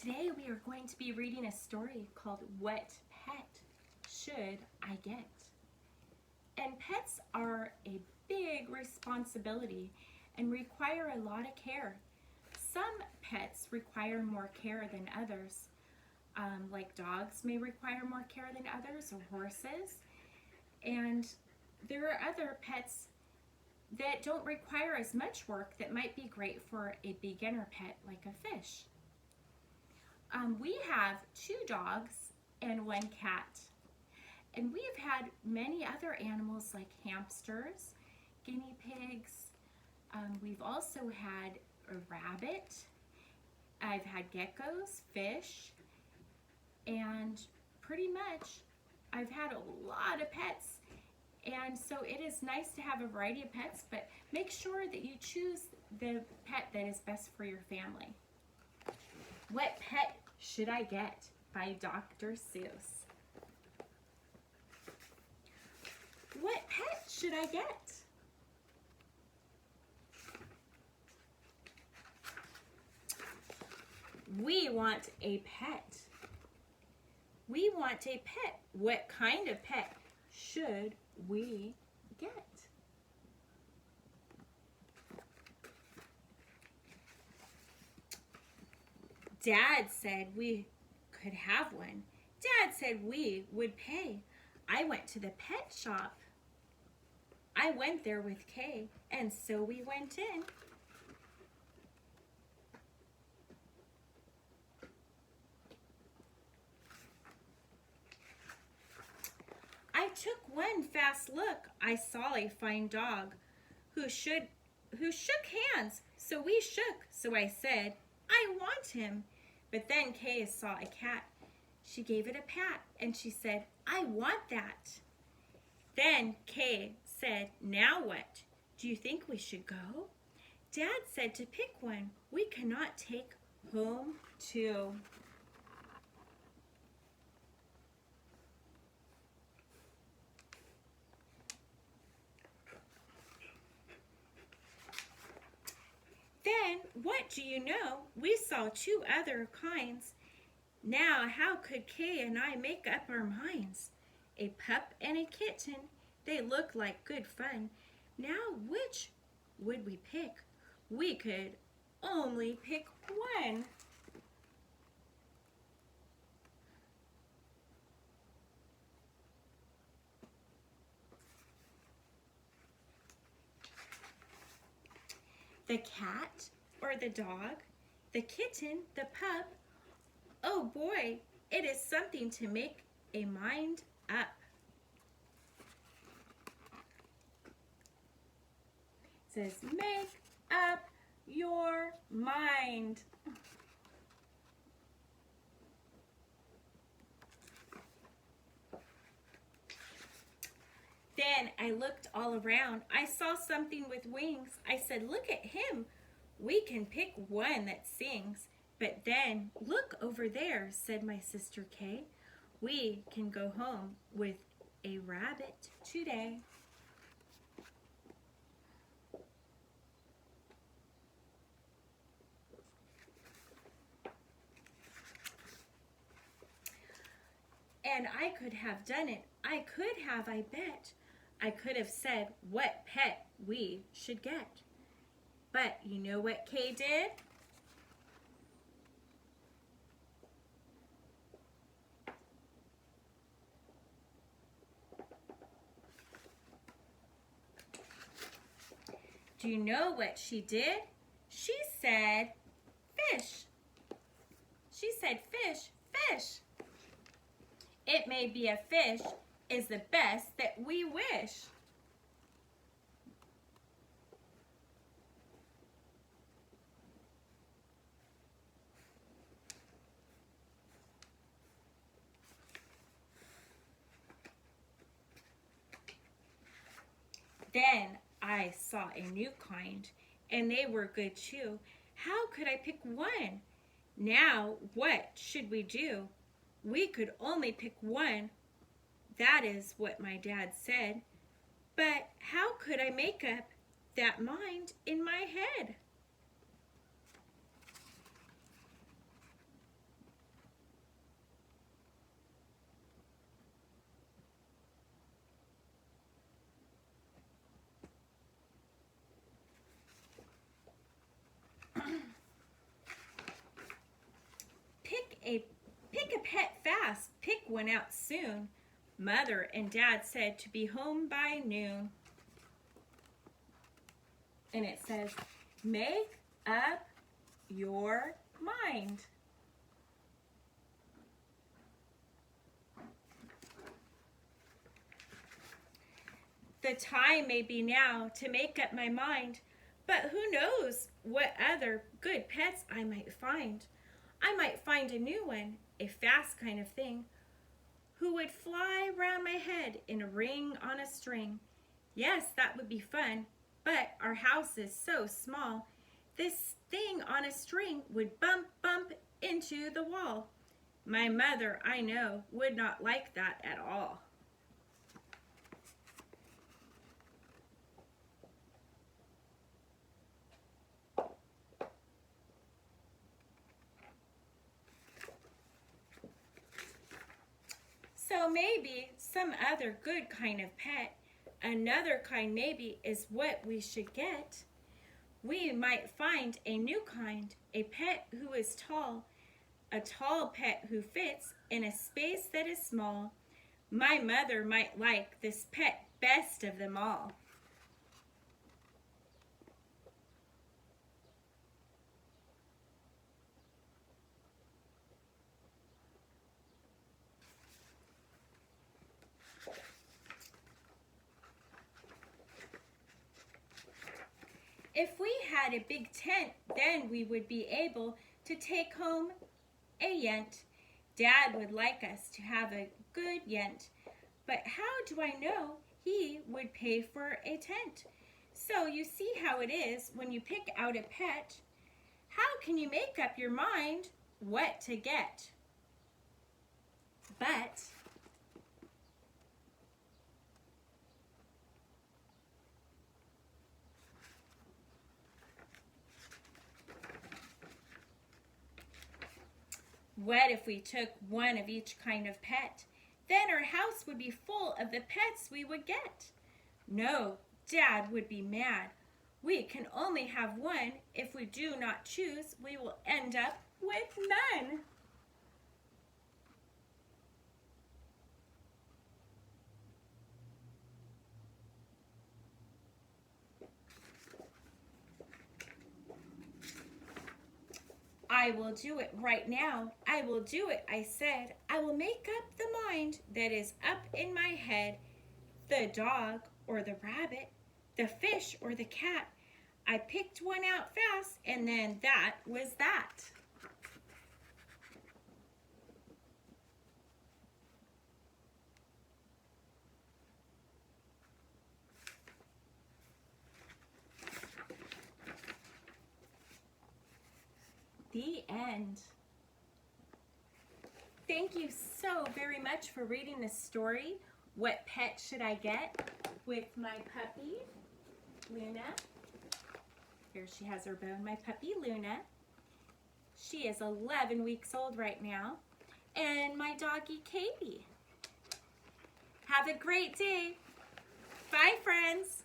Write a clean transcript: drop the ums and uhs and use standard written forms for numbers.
Today we are going to be reading a story called What Pet Should I Get? And pets are a big responsibility and require a lot of care. Some pets require more care than others, like dogs may require more care than others, or horses. And there are other pets that don't require as much work that might be great for a beginner pet, like a fish. We have 2 dogs and 1 cat. And we have had many other animals like hamsters, guinea pigs. We've also had a rabbit. I've had geckos, fish, and pretty much I've had a lot of pets. And so it is nice to have a variety of pets, but make sure that you choose the pet that is best for your family. What Pet Should I Get? By Dr. Seuss. What pet should I get? We want a pet. We want a pet. What kind of pet should we get? Dad said we could have one. Dad said we would pay. I went to the pet shop. I went there with Kay, and so we went in. I took one fast look. I saw a fine dog who shook hands. So we shook. So I said, I want him. But then Kay saw a cat. She gave it a pat and she said, I want that. Then Kay said, now what? Do you think we should go? Dad said to pick one. We cannot take home 2. Then, what do you know? We saw 2 other kinds. Now, how could Kay and I make up our minds? A pup and a kitten, they look like good fun. Now, which would we pick? We could only pick one. The cat or the dog, the kitten, the pup. Oh boy, it is something to make a mind up. It says, make up your mind. Then I looked all around. I saw something with wings. I said, look at him. We can pick one that sings. But then, look over there, said my sister Kay. We can go home with a rabbit today. And I could have done it. I could have, I bet. I could have said what pet we should get. But you know what Kay did? Do you know what she did? She said fish. She said fish, fish. It may be a fish is the best that we wish. Then I saw a new kind, and they were good too. How could I pick one? Now, what should we do? We could only pick one. That is what my dad said. But how could I make up that mind in my head? pick one out soon. Mother and Dad said to be home by noon. And it says, make up your mind. The time may be now to make up my mind, but who knows what other good pets I might find. I might find a new one, a fast kind of thing, who would fly round my head in a ring on a string. Yes, that would be fun, but our house is so small, this thing on a string would bump into the wall. My mother, I know, would not like that at all. So maybe some other good kind of pet, another kind maybe is what we should get. We might find a new kind, a pet who is tall, a tall pet who fits in a space that is small. My mother might like this pet best of them all. If we had a big tent, then we would be able to take home a yent. Dad would like us to have a good yent, but how do I know he would pay for a tent? So you see how it is when you pick out a pet. How can you make up your mind what to get? But what if we took one of each kind of pet? Then our house would be full of the pets we would get. No, Dad would be mad. We can only have one. If we do not choose, we will end up with none. I will do it right now. I will do it, I said. I will make up the mind that is up in my head. The dog or the rabbit, the fish or the cat. I picked one out fast, and then that was that. The end. Thank you so very much for reading this story, What Pet Should I Get, with my puppy, Luna. Here she has her bone, my puppy, Luna. She is 11 weeks old right now. And my doggy, Katie. Have a great day. Bye, friends.